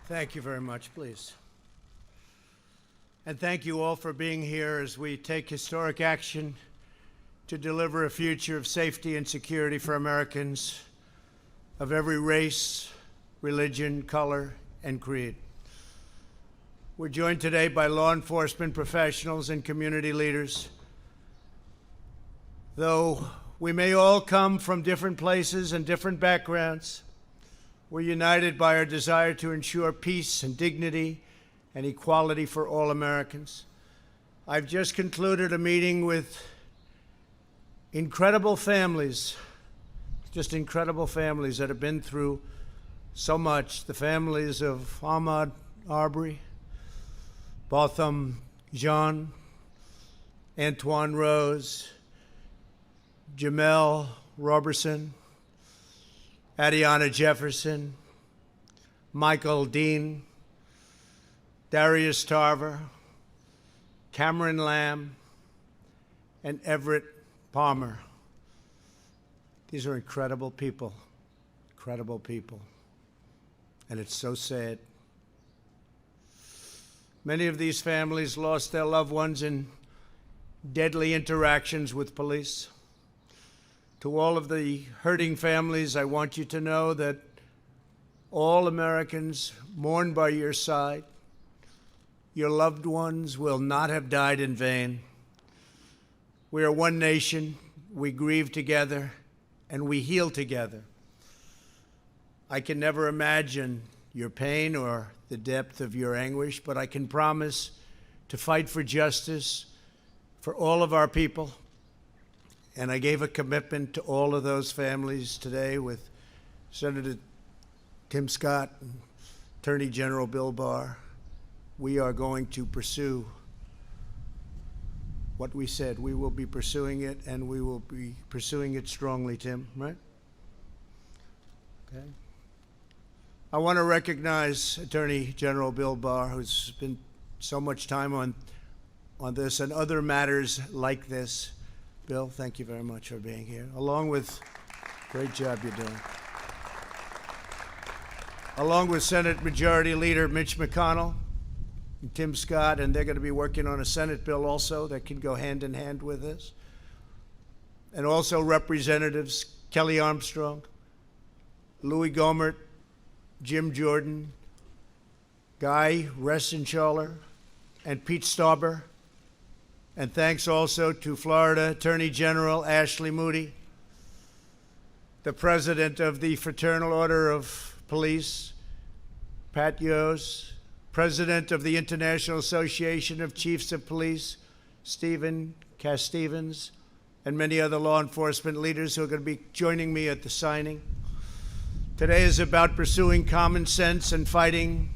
Thank you very much, please. And thank you all for being here as we take historic action to deliver a future of safety and security for Americans of every race, religion, color, and creed. We're joined today by law enforcement professionals and community leaders. Though we may all come from different places and different backgrounds, we're united by our desire to ensure peace and dignity and equality for all Americans. I've just concluded a meeting with incredible families, just incredible families that have been through so much. The families of Ahmaud Arbery, Botham Jean, Antoine Rose, Jamel Roberson, Adiana Jefferson, Michael Dean, Darius Tarver, Cameron Lamb, and Everett Palmer. These are incredible people, and it's so sad. Many of these families lost their loved ones in deadly interactions with police. To all of the hurting families, I want you to know that all Americans mourn by your side. Your loved ones will not have died in vain. We are one nation, we grieve together, and we heal together. I can never imagine your pain or the depth of your anguish, but I can promise to fight for justice for all of our people. And I gave a commitment to all of those families today with Senator Tim Scott and Attorney General Bill Barr. We are going to pursue what we said. We will be pursuing it, and we will be pursuing it strongly, Tim, right? Okay. I want to recognize Attorney General Bill Barr, who's spent so much time on this and other matters like this. Bill, thank you very much for being here, along with, great job you're doing. Along with Senate Majority Leader Mitch McConnell and Tim Scott, and they're going to be working on a Senate bill also that can go hand in hand with this. And also Representatives Kelly Armstrong, Louis Gohmert, Jim Jordan, Guy Reschenthaler, and Pete Stauber. And thanks also to Florida Attorney General Ashley Moody, the President of the Fraternal Order of Police, Pat Yos, President of the International Association of Chiefs of Police, Stephen Cass Stevens, and many other law enforcement leaders who are going to be joining me at the signing. Today is about pursuing common sense and fighting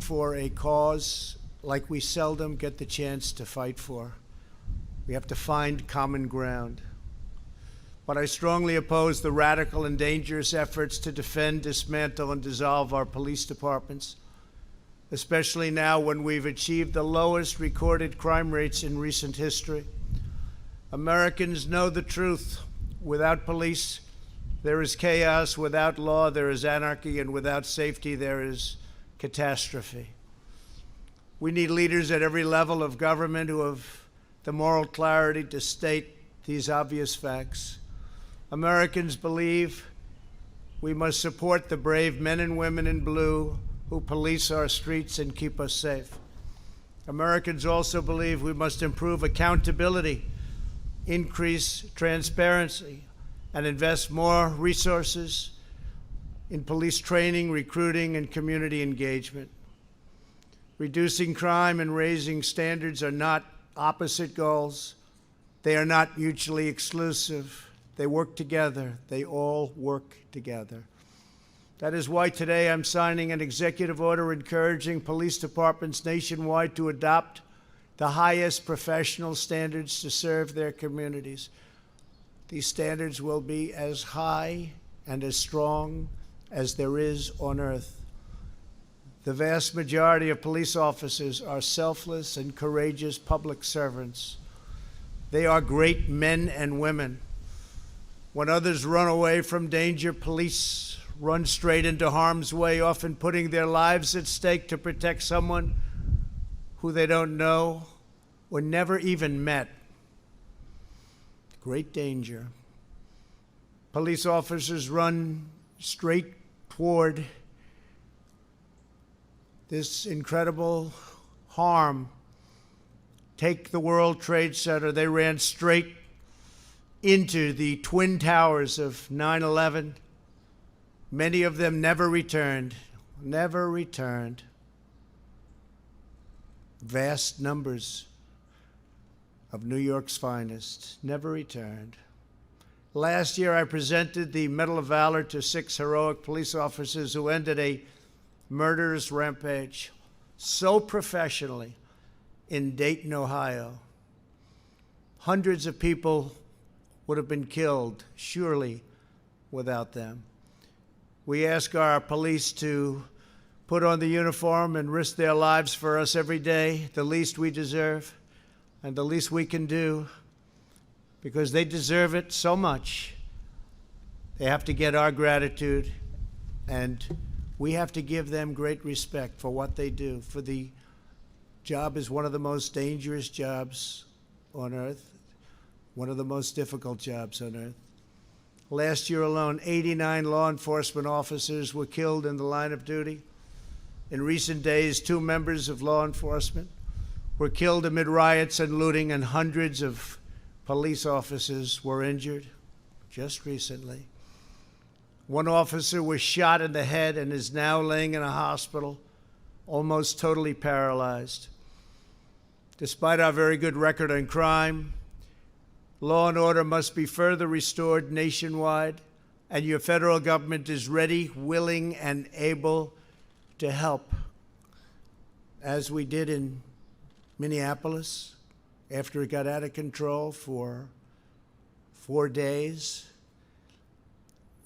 for a cause like we seldom get the chance to fight for. We have to find common ground. But I strongly oppose the radical and dangerous efforts to defend, dismantle, and dissolve our police departments, especially now when we've achieved the lowest recorded crime rates in recent history. Americans know the truth. Without police, there is chaos. Without law, there is anarchy. And without safety, there is catastrophe. We need leaders at every level of government who have the moral clarity to state these obvious facts. Americans believe we must support the brave men and women in blue who police our streets and keep us safe. Americans also believe we must improve accountability, increase transparency, and invest more resources in police training, recruiting, and community engagement. Reducing crime and raising standards are not opposite goals. They are not mutually exclusive. They work together. They all work together. That is why today I'm signing an executive order encouraging police departments nationwide to adopt the highest professional standards to serve their communities. These standards will be as high and as strong as there is on earth. The vast majority of police officers are selfless and courageous public servants. They are great men and women. When others run away from danger, police run straight into harm's way, often putting their lives at stake to protect someone who they don't know or never even met. Great danger. Police officers run straight toward this incredible harm. Take the World Trade Center. They ran straight into the Twin Towers of 9/11. Many of them never returned. Never returned. Vast numbers of New York's finest never returned. Last year, I presented the Medal of Valor to 6 heroic police officers who ended a murderous rampage so professionally in Dayton, Ohio. Hundreds of people would have been killed, surely, without them. We ask our police to put on the uniform and risk their lives for us every day, the least we deserve and the least we can do, because they deserve it so much. They have to get our gratitude, and we have to give them great respect for what they do. For the job is one of the most dangerous jobs on earth, one of the most difficult jobs on earth. Last year alone, 89 law enforcement officers were killed in the line of duty. In recent days, 2 members of law enforcement were killed amid riots and looting, and hundreds of police officers were injured just recently. 1 officer was shot in the head and is now laying in a hospital, almost totally paralyzed. Despite our very good record on crime, law and order must be further restored nationwide, and your federal government is ready, willing, and able to help, as we did in Minneapolis after it got out of control for 4 days.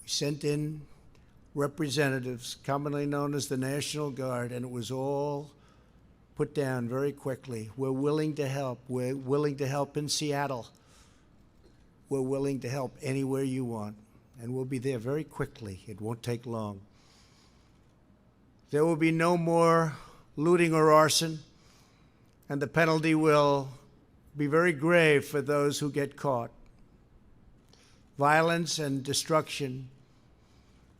We sent in representatives, commonly known as the National Guard, and it was all put down very quickly. We're willing to help. We're willing to help in Seattle. We're willing to help anywhere you want, and we'll be there very quickly. It won't take long. There will be no more looting or arson, and the penalty will be very grave for those who get caught. Violence and destruction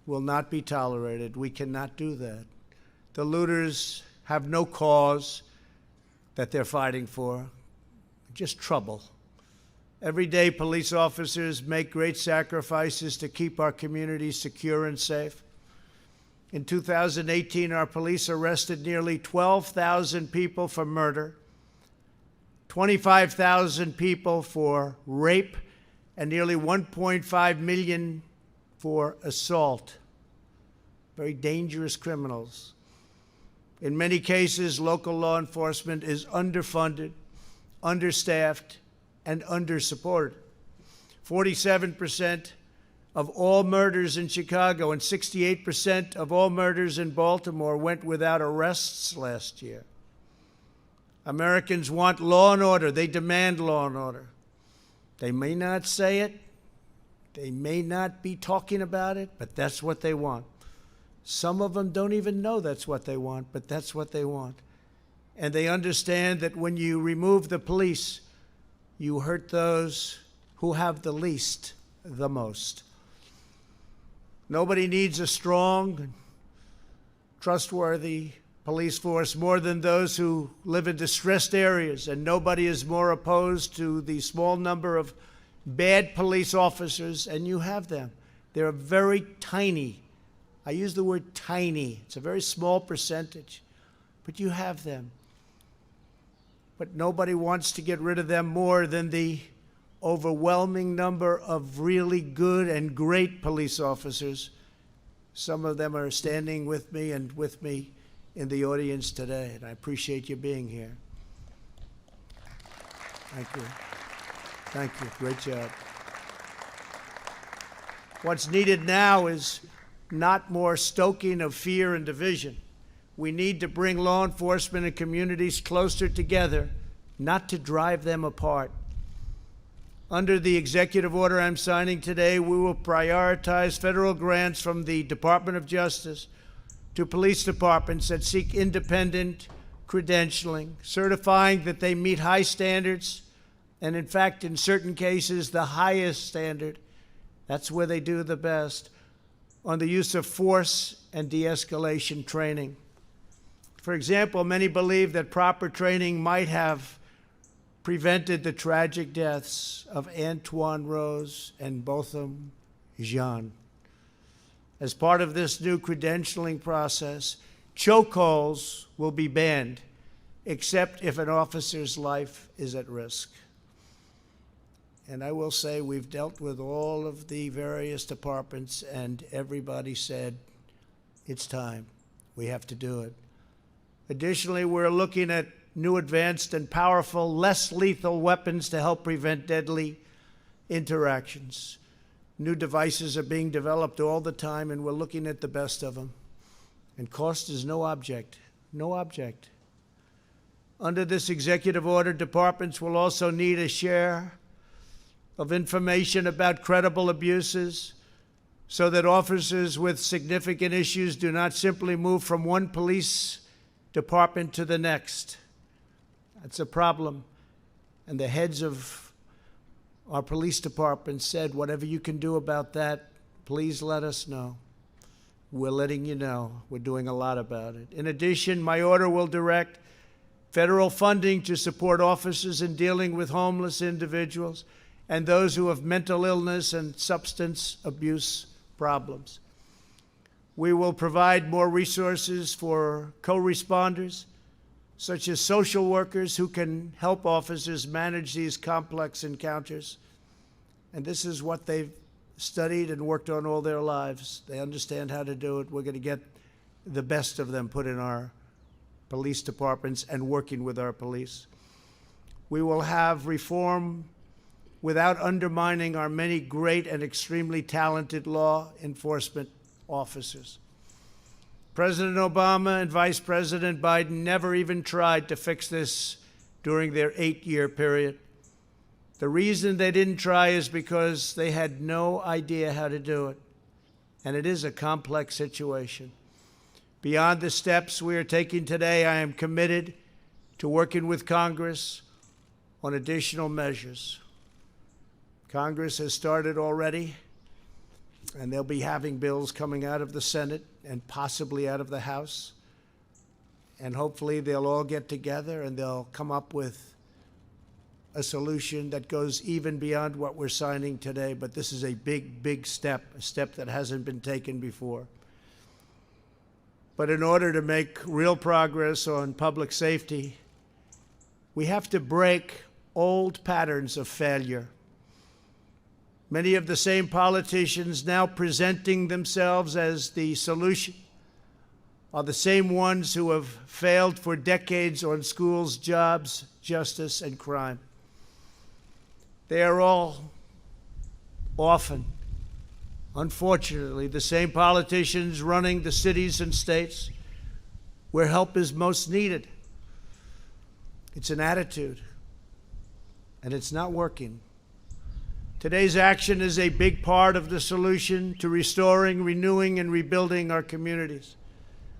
will not be tolerated. We cannot do that. The looters have no cause that they're fighting for, just trouble. Every day, police officers make great sacrifices to keep our communities secure and safe. In 2018, our police arrested nearly 12,000 people for murder, 25,000 people for rape, and nearly 1.5 million for assault. Very dangerous criminals. In many cases, local law enforcement is underfunded, understaffed, and under-supported. 47% of all murders in Chicago and 68% of all murders in Baltimore went without arrests last year. Americans want law and order. They demand law and order. They may not say it. They may not be talking about it, but that's what they want. Some of them don't even know that's what they want, but that's what they want. And they understand that when you remove the police, you hurt those who have the least the most. Nobody needs a strong, trustworthy police force more than those who live in distressed areas, and nobody is more opposed to the small number of bad police officers, and you have them. They're very tiny. I use the word tiny. It's a very small percentage, but you have them. But nobody wants to get rid of them more than the overwhelming number of really good and great police officers. Some of them are standing with me and with me in the audience today, and I appreciate you being here. Thank you. Thank you. Great job. What's needed now is not more stoking of fear and division. We need to bring law enforcement and communities closer together, not to drive them apart. Under the executive order I'm signing today, we will prioritize federal grants from the Department of Justice to police departments that seek independent credentialing, certifying that they meet high standards, and in fact, in certain cases, the highest standard. That's where they do the best, on the use of force and de-escalation training. For example, many believe that proper training might have prevented the tragic deaths of Antoine Rose and Botham Jean. As part of this new credentialing process, chokeholds will be banned, except if an officer's life is at risk. And I will say we've dealt with all of the various departments, and everybody said, it's time. We have to do it. Additionally, we're looking at new advanced and powerful, less lethal weapons to help prevent deadly interactions. New devices are being developed all the time, and we're looking at the best of them. And cost is no object, no object. Under this executive order, departments will also need a share of information about credible abuses so that officers with significant issues do not simply move from one police department to the next. That's a problem. And the heads of our police department said, whatever you can do about that, please let us know. We're letting you know. We're doing a lot about it. In addition, my order will direct federal funding to support officers in dealing with homeless individuals and those who have mental illness and substance abuse problems. We will provide more resources for co-responders, such as social workers who can help officers manage these complex encounters. And this is what they've studied and worked on all their lives. They understand how to do it. We're going to get the best of them put in our police departments and working with our police. We will have reform without undermining our many great and extremely talented law enforcement officers. President Obama and Vice President Biden never even tried to fix this during their 8-year period. The reason they didn't try is because they had no idea how to do it. And it is a complex situation. Beyond the steps we are taking today, I am committed to working with Congress on additional measures. Congress has started already, and they'll be having bills coming out of the Senate and possibly out of the House. And hopefully they'll all get together and they'll come up with a solution that goes even beyond what we're signing today. But this is a big, big step, a step that hasn't been taken before. But in order to make real progress on public safety, we have to break old patterns of failure. Many of the same politicians now presenting themselves as the solution are the same ones who have failed for decades on schools, jobs, justice, and crime. They are all often, unfortunately, the same politicians running the cities and states where help is most needed. It's an attitude, and it's not working. Today's action is a big part of the solution to restoring, renewing, and rebuilding our communities.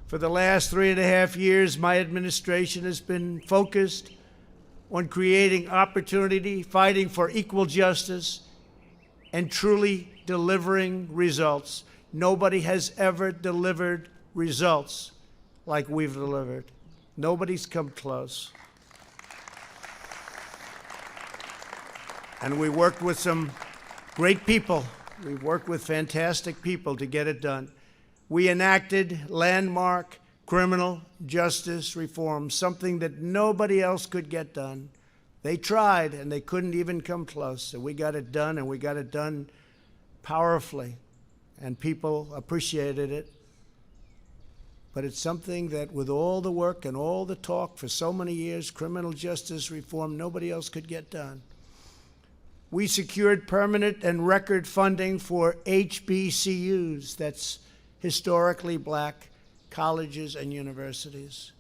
For the last 3.5 years, my administration has been focused on creating opportunity, fighting for equal justice, and truly delivering results. Nobody has ever delivered results like we've delivered. Nobody's come close. And we worked with some great people. We've worked with fantastic people to get it done. We enacted landmark criminal justice reform, something that nobody else could get done. They tried, and they couldn't even come close. So we got it done, and we got it done powerfully, and people appreciated it. But it's something that, with all the work and all the talk for so many years, criminal justice reform, nobody else could get done. We secured permanent and record funding for HBCUs, that's historically black colleges and universities,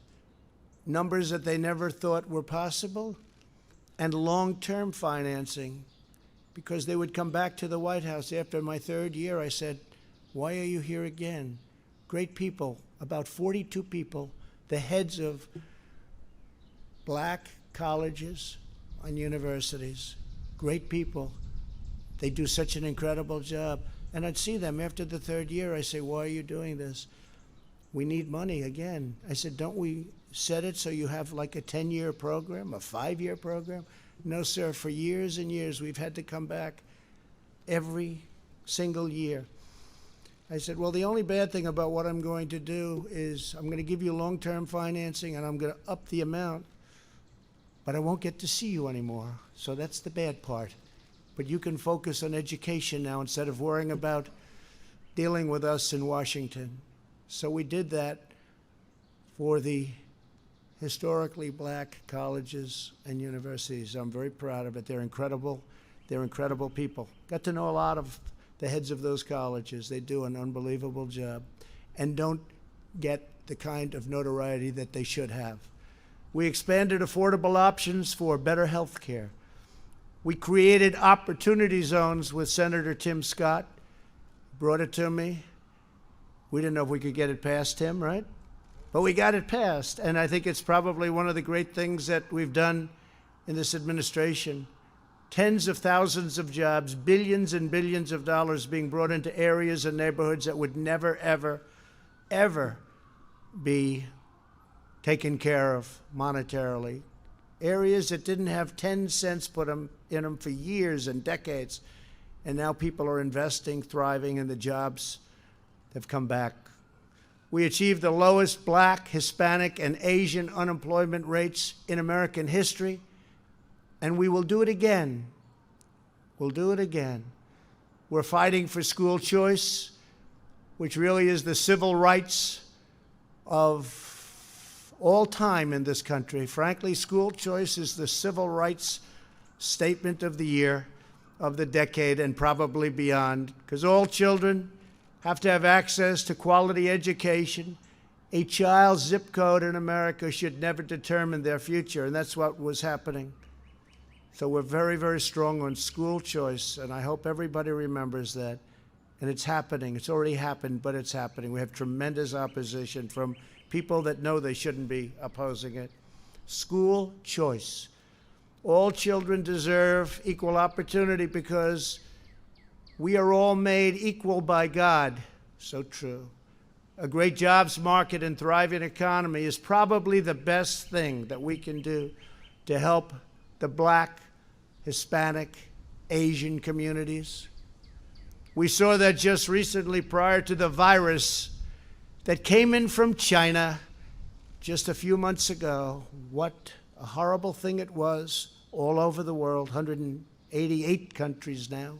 numbers that they never thought were possible, and long-term financing because they would come back to the White House after my third year. I said, why are you here again? Great people, about 42 people, the heads of black colleges and universities, great people. They do such an incredible job. And I'd see them after the third year. I say, why are you doing this? We need money again. I said, don't we set it so you have like a 10-year program, a 5-year program? No, sir, for years and years, we've had to come back every single year. I said, well, the only bad thing about what I'm going to do is I'm going to give you long-term financing and I'm going to up the amount, but I won't get to see you anymore. So that's the bad part. But you can focus on education now instead of worrying about dealing with us in Washington. So we did that for the historically black colleges and universities. I'm very proud of it. They're incredible. They're incredible people. Got to know a lot of the heads of those colleges. They do an unbelievable job and don't get the kind of notoriety that they should have. We expanded affordable options for better health care. We created opportunity zones with Senator Tim Scott. Brought it to me. We didn't know if we could get it past him, right? But we got it passed, and I think it's probably one of the great things that we've done in this administration. Tens of thousands of jobs, billions and billions of dollars being brought into areas and neighborhoods that would never, ever, ever be taken care of monetarily. Areas that didn't have 10 cents put in them for years and decades, and now people are investing, thriving, and the jobs have come back. We achieved the lowest black, Hispanic, and Asian unemployment rates in American history, and we will do it again. We'll do it again. We're fighting for school choice, which really is the civil rights of all time in this country. Frankly, school choice is the civil rights statement of the year, of the decade, and probably beyond, because all children have to have access to quality education. A child's zip code in America should never determine their future, and that's what was happening. So we're very, very strong on school choice, and I hope everybody remembers that. And it's happening. It's already happened, but it's happening. We have tremendous opposition from people that know they shouldn't be opposing it. School choice. All children deserve equal opportunity because we are all made equal by God. So true. A great jobs market and thriving economy is probably the best thing that we can do to help the black, Hispanic, Asian communities. We saw that just recently prior to the virus that came in from China just a few months ago. What a horrible thing it was all over the world, 188 countries now.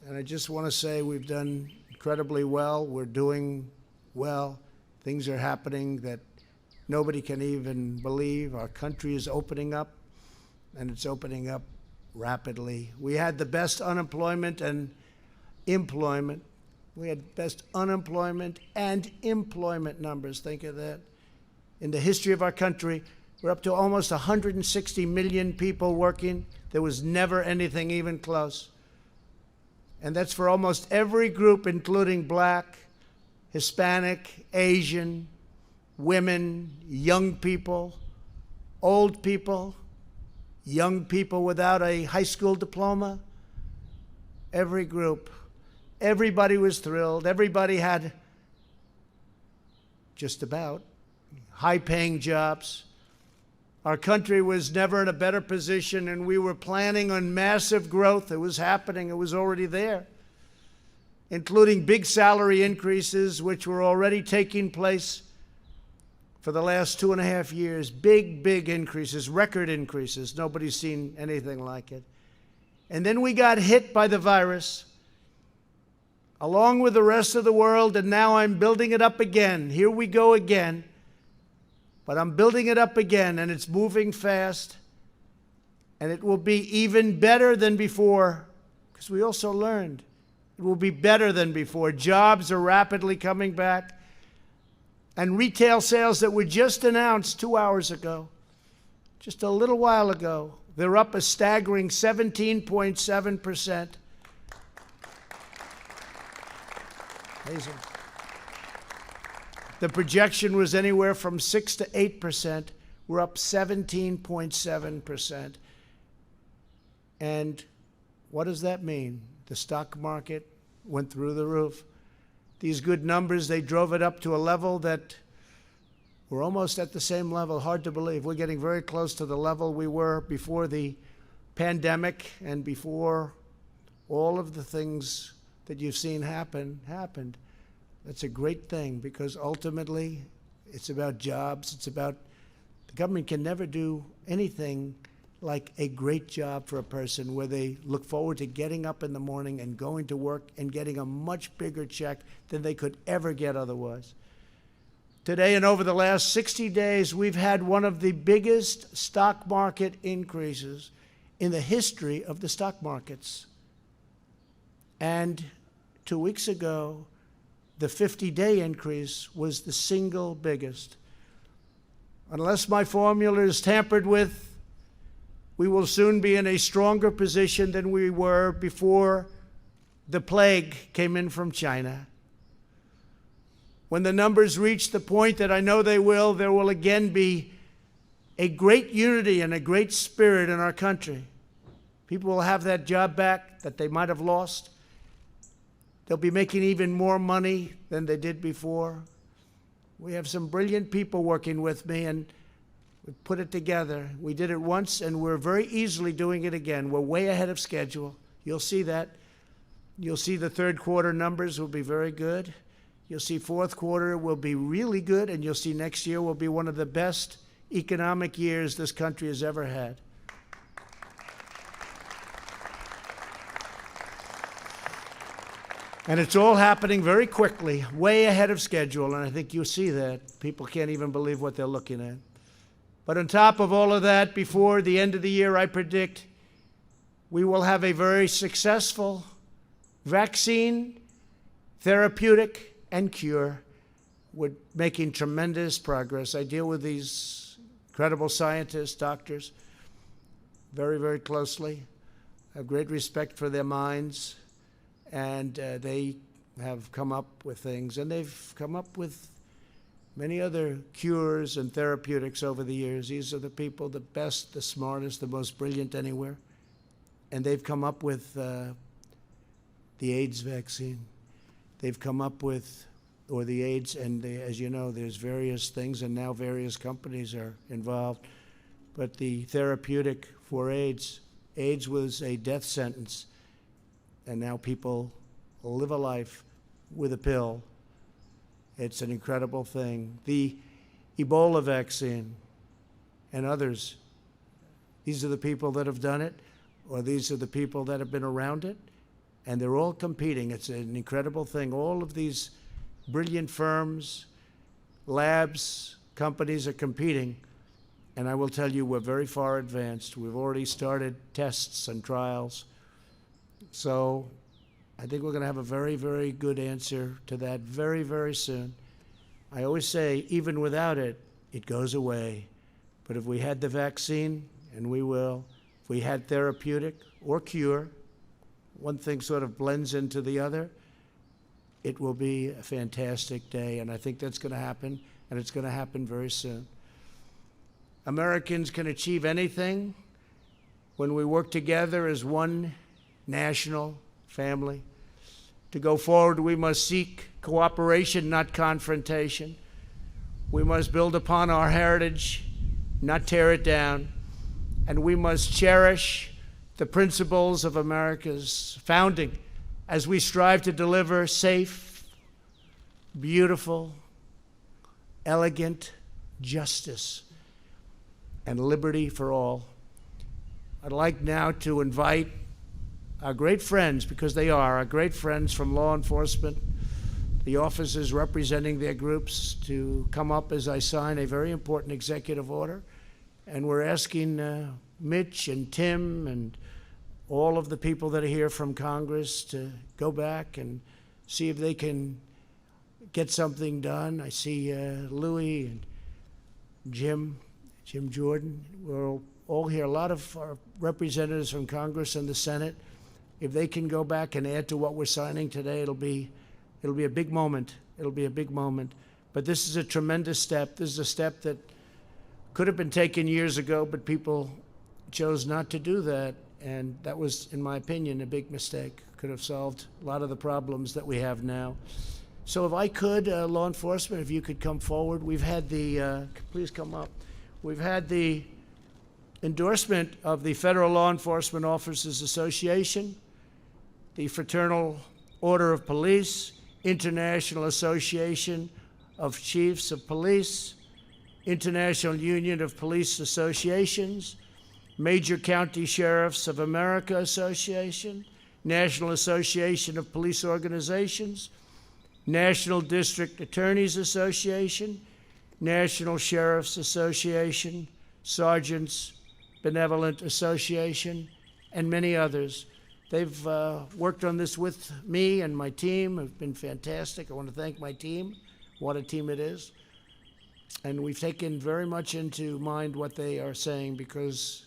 And I just want to say we've done incredibly well. We're doing well. Things are happening that nobody can even believe. Our country is opening up, and it's opening up rapidly. We had the best unemployment and employment. We had best unemployment and employment numbers. Think of that. In the history of our country, we're up to almost 160 million people working. There was never anything even close. And that's for almost every group, including black, Hispanic, Asian, women, young people, old people, young people without a high school diploma. Every group. Everybody was thrilled. Everybody had just about high-paying jobs. Our country was never in a better position, and we were planning on massive growth. It was happening. It was already there, including big salary increases, which were already taking place for the last 2.5 years. Big, big increases, record increases. Nobody's seen anything like it. And then we got hit by the virus, along with the rest of the world, and now I'm building it up again. Here we go again. But I'm building it up again, and it's moving fast, and it will be even better than before, because we also learned it will be better than before. Jobs are rapidly coming back, and retail sales that were just announced 2 hours ago, just a little while ago, They're up a staggering 17.7%. Amazing. The projection was anywhere from 6 to 8%. We're up 17.7%. And what does that mean? The stock market went through the roof. These good numbers, they drove it up to a level that we're almost at the same level. Hard to believe. We're getting very close to the level we were before the pandemic and before all of the things that you've seen happened. That's a great thing, because ultimately it's about jobs. It's about, the government can never do anything like a great job for a person where they look forward to getting up in the morning and going to work and getting a much bigger check than they could ever get otherwise. Today and over the last 60 days, we've had one of the biggest stock market increases in the history of the stock markets. And 2 weeks ago, the 50-day increase was the single biggest. Unless my formula is tampered with, we will soon be in a stronger position than we were before the plague came in from China. When the numbers reach the point that I know they will, there will again be a great unity and a great spirit in our country. People will have that job back that they might have lost. They'll be making even more money than they did before. We have some brilliant people working with me, and we put it together. We did it once, and we're very easily doing it again. We're way ahead of schedule. You'll see that. You'll see the third quarter numbers will be very good. You'll see fourth quarter will be really good, and you'll see next year will be one of the best economic years this country has ever had. And it's all happening very quickly, way ahead of schedule, and I think you'll see that. People can't even believe what they're looking at. But on top of all of that, before the end of the year, I predict we will have a very successful vaccine, therapeutic, and cure. We're making tremendous progress. I deal with these incredible scientists, doctors, very, very closely. I have great respect for their minds. And they have come up with things, and they've come up with many other cures and therapeutics over the years. These are the people, the best, the smartest, the most brilliant anywhere. And they've come up with the AIDS vaccine. They've come up with, or the AIDS, and as you know, there's various things, and now various companies are involved. But the therapeutic for AIDS was a death sentence. And now people live a life with a pill. It's an incredible thing. The Ebola vaccine and others, these are the people that have done it, or these are the people that have been around it, and they're all competing. It's an incredible thing. All of these brilliant firms, labs, companies are competing, and I will tell you, we're very far advanced. We've already started tests and trials. So I think we're going to have a very, very good answer to that very, very soon. I always say, even without it, it goes away. But if we had the vaccine, and we will, if we had therapeutic or cure, one thing sort of blends into the other, it will be a fantastic day. And I think that's going to happen, and it's going to happen very soon. Americans can achieve anything when we work together as one national family. To go forward, we must seek cooperation, not confrontation. We must build upon our heritage, not tear it down. And we must cherish the principles of America's founding as we strive to deliver safe, beautiful, elegant justice and liberty for all. I'd like now to invite our great friends, because they are our great friends from law enforcement, the officers representing their groups, to come up as I sign a very important executive order. And we're asking Mitch and Tim and all of the people that are here from Congress to go back and see if they can get something done. I see Louis and Jim Jordan. We're all here, a lot of our representatives from Congress and the Senate, if they can go back and add to what we're signing today, it'll be a big moment. It'll be a big moment. But this is a tremendous step. This is a step that could have been taken years ago, but people chose not to do that. And that was, in my opinion, a big mistake. Could have solved a lot of the problems that we have now. So if I could, law enforcement, if you could come forward. We've had the, please come up. We've had the endorsement of the Federal Law Enforcement Officers Association, the Fraternal Order of Police, International Association of Chiefs of Police, International Union of Police Associations, Major County Sheriffs of America Association, National Association of Police Organizations, National District Attorneys Association, National Sheriffs Association, Sergeants Benevolent Association, and many others. They've worked on this with me and my team. Have been fantastic. I want to thank my team. What a team it is. And we've taken very much into mind what they are saying, because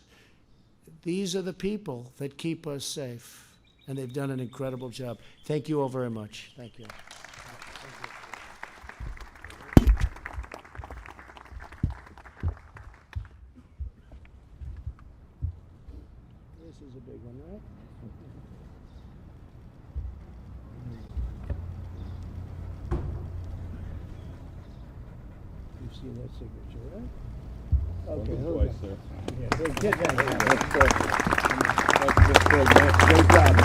these are the people that keep us safe, and they've done an incredible job. Thank you all very much. Thank you. This is a big one, right? You've seen that signature, right? Okay, Twice, sir. yeah, very good. Great job.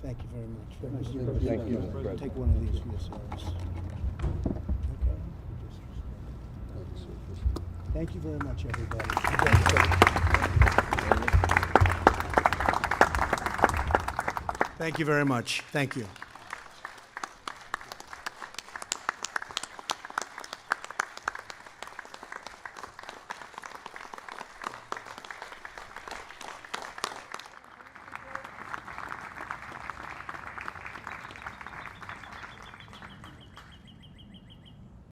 Thank you very much. Thank you, Mr. President. Take one of these for yourselves. Okay. Thank you very much, everybody. Thank you very much. Thank you.